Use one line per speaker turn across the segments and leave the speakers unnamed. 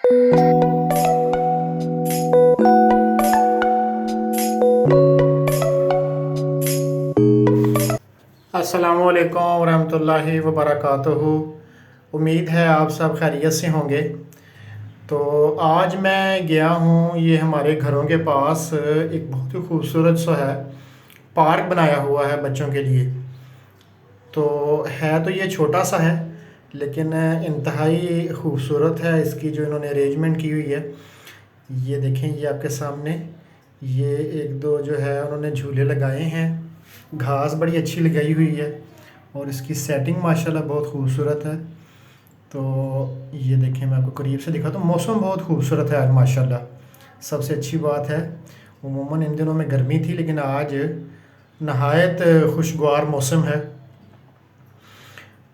अस्सलामुअलैकुम वरहमतुल्लाहि वबरकातुहू। उम्मीद है आप सब खैरियत से होंगे। तो आज मैं गया हूँ, ये हमारे घरों के पास एक बहुत ही खूबसूरत सा है पार्क बनाया हुआ है बच्चों के लिए। तो है तो ये छोटा सा है, लेकिन इंतहाई खूबसूरत है इसकी जो इन्होंने अरेंजमेंट की हुई है। ये देखें, ये आपके सामने ये एक दो जो है उन्होंने झूले लगाए हैं, घास बड़ी अच्छी लगाई हुई है और इसकी सेटिंग माशाल्लाह बहुत खूबसूरत है। तो ये देखें, मैं आपको करीब से दिखाता हूँ। मौसम बहुत खूबसूरत है आज माशाल्लाह, सबसे अच्छी बात है। उमूमन इन दिनों में गर्मी थी, लेकिन आज नहायत खुशगवार मौसम है।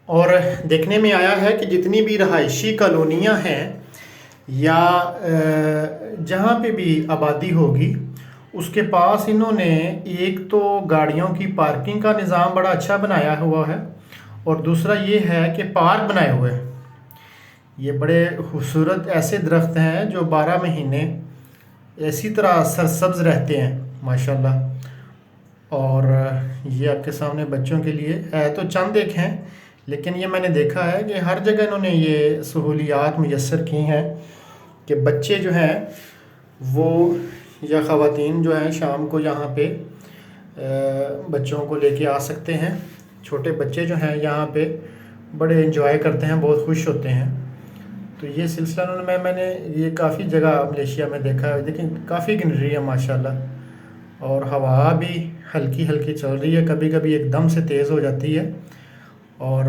और देखने में आया है कि जितनी भी रहायशी कॉलोनियाँ हैं या जहाँ पे भी आबादी होगी, उसके पास इन्होंने एक तो गाड़ियों की पार्किंग का निज़ाम बड़ा अच्छा बनाया हुआ है, और दूसरा ये है कि पार्क बनाए हुए हैं। ये बड़े खूबसूरत ऐसे दरख्त हैं जो 12 महीने इसी तरह सरसब्ज़ रहते हैं माशाल्लाह। और ये आपके सामने बच्चों के लिए है तो चंद एक हैं, लेकिन ये मैंने देखा है कि हर जगह इन्होंने ये सहूलियात मुयस्सर की हैं कि बच्चे जो हैं वो या ख़वातीन जो हैं शाम को यहाँ पे बच्चों को लेके आ सकते हैं। छोटे बच्चे जो हैं यहाँ पे बड़े इन्जॉय करते हैं, बहुत खुश होते हैं। तो ये सिलसिला उन्होंने मैंने ये काफ़ी जगह मलेशिया में देखा है। लेकिन काफ़ी ग्रीनरी है माशाल्लाह, और हवा भी हल्की हल्की चल रही है, कभी कभी एकदम से तेज़ हो जाती है। और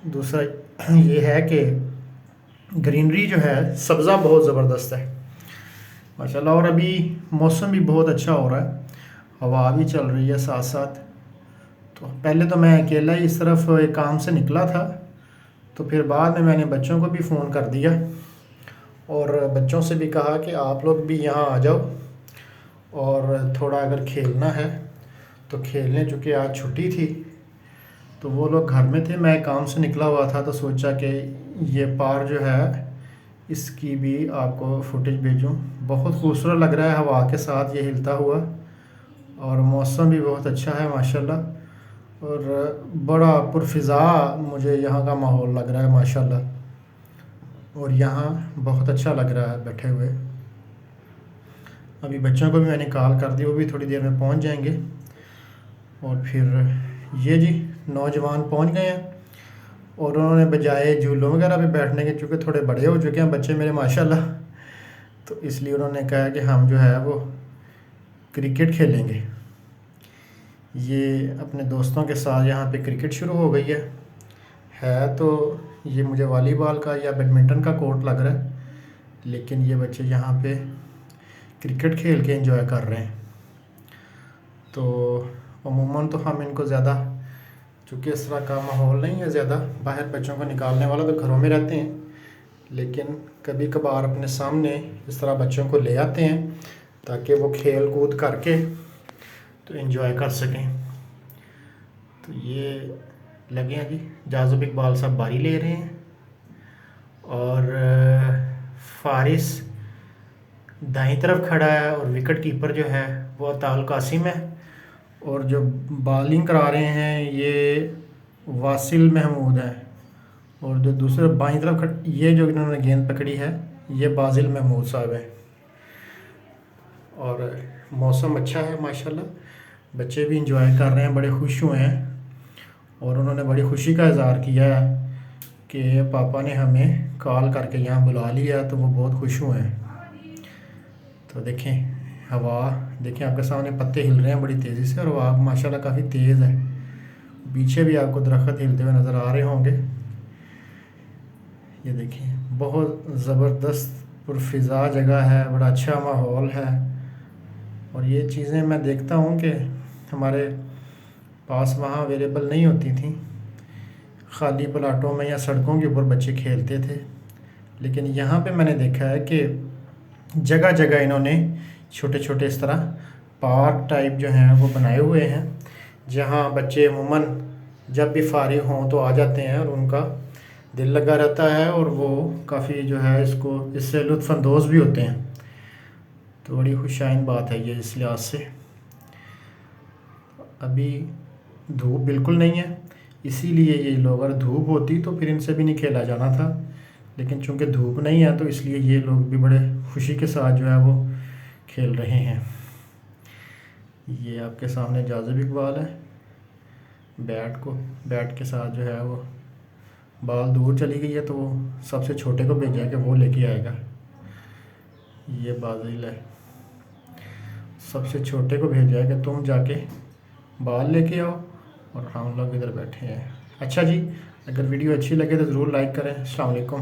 दूसरा ये है कि ग्रीनरी जो है, सब्ज़ा बहुत ज़बरदस्त है माशाल्लाह। और अभी मौसम भी बहुत अच्छा हो रहा है, हवा भी चल रही है साथ साथ। तो पहले तो मैं अकेला ही इस तरफ एक काम से निकला था, तो फिर बाद में मैंने बच्चों को भी फ़ोन कर दिया और बच्चों से भी कहा कि आप लोग भी यहाँ आ जाओ और थोड़ा अगर खेलना है तो खेलने, चूँकि आज छुट्टी थी तो वो लोग घर में थे, मैं काम से निकला हुआ था, तो सोचा कि ये पार्क जो है इसकी भी आपको फुटेज भेजूं। बहुत खूबसूरत लग रहा है हवा के साथ ये हिलता हुआ, और मौसम भी बहुत अच्छा है माशाल्लाह, और बड़ा पुरफ़िज़ा मुझे यहाँ का माहौल लग रहा है माशाल्लाह। और यहाँ बहुत अच्छा लग रहा है बैठे हुए। अभी बच्चों को भी मैंने कॉल कर दी, वो भी थोड़ी देर में पहुँच जाएंगे। और फिर ये जी नौजवान पहुँच गए हैं, और उन्होंने बजाय झूलों वगैरह पे बैठने के, चूँकि थोड़े बड़े हो चुके हैं बच्चे मेरे माशाल्लाह, तो इसलिए उन्होंने कहा कि हम जो है वो क्रिकेट खेलेंगे। ये अपने दोस्तों के साथ यहाँ पे क्रिकेट शुरू हो गई है तो ये मुझे वॉलीबॉल का या बैडमिंटन का कोर्ट लग रहा है, लेकिन ये बच्चे यहाँ पे क्रिकेट खेल के एंजॉय कर रहे हैं। तो अमूमन तो हम इनको ज़्यादा, चूँकि इस तरह का माहौल नहीं है ज़्यादा बाहर बच्चों को निकालने वाला, तो घरों में रहते हैं, लेकिन कभी कभार अपने सामने इस तरह बच्चों को ले आते हैं ताकि वो खेल कूद करके तो एंजॉय कर सकें। तो ये लगे हैं जी, जाज़ब इकबाल साहब बारी ले रहे हैं, और फारिस दाईं तरफ खड़ा है, और विकेट कीपर जो है वो अताल कासिम है, और जो बॉलिंग करा रहे हैं ये वासिल महमूद है, और जो दूसरे बाईं तरफ ये जो इन्होंने गेंद पकड़ी है ये बाजिल महमूद साहब है। और मौसम अच्छा है माशाल्लाह, बच्चे भी इंजॉय कर रहे हैं, बड़े खुश हुए हैं, और उन्होंने बड़ी खुशी का इज़हार किया है कि पापा ने हमें कॉल करके यहाँ बुला लिया, तो वो बहुत खुश हुए हैं। तो देखें हवा, देखें आपके सामने पत्ते हिल रहे हैं बड़ी तेज़ी से, और हवा माशाल्लाह काफ़ी तेज़ है। पीछे भी आपको दरख्त हिलते हुए नज़र आ रहे होंगे। ये देखें बहुत ज़बरदस्त पुरफ़िज़ा जगह है, बड़ा अच्छा माहौल है। और ये चीज़ें मैं देखता हूँ कि हमारे पास वहाँ अवेलेबल नहीं होती थी, ख़ाली प्लाटों में या सड़कों के ऊपर बच्चे खेलते थे, लेकिन यहाँ पे मैंने देखा है कि जगह जगह इन्होंने छोटे छोटे इस तरह पार्क टाइप जो हैं वो बनाए हुए हैं, जहाँ बच्चे अमूमन जब भी फारिग हों तो आ जाते हैं और उनका दिल लगा रहता है और वो काफ़ी जो है इसको इससे लुत्फ़अंदोज़ भी होते हैं। तो बड़ी खुशाइन बात है ये इस लिहाज से। अभी धूप बिल्कुल नहीं है, इसीलिए ये लोग, अगर धूप होती तो फिर इनसे भी नहीं खेला जाना था, लेकिन चूंकि धूप नहीं है तो इसलिए ये लोग भी बड़े खुशी के साथ जो है वो खेल रहे हैं। ये आपके सामने जाज़िब इकबाल है, बैट के साथ जो है वो, बाल दूर चली गई है तो वो सबसे छोटे को भेजा है कि वो लेके आएगा। ये बाजिल है, सबसे छोटे को भेजा है कि तुम जाके बाल लेके आओ, और हम लोग इधर बैठे हैं। अच्छा जी, अगर वीडियो अच्छी लगे तो ज़रूर लाइक करें। अस्सलाम वालेकुम।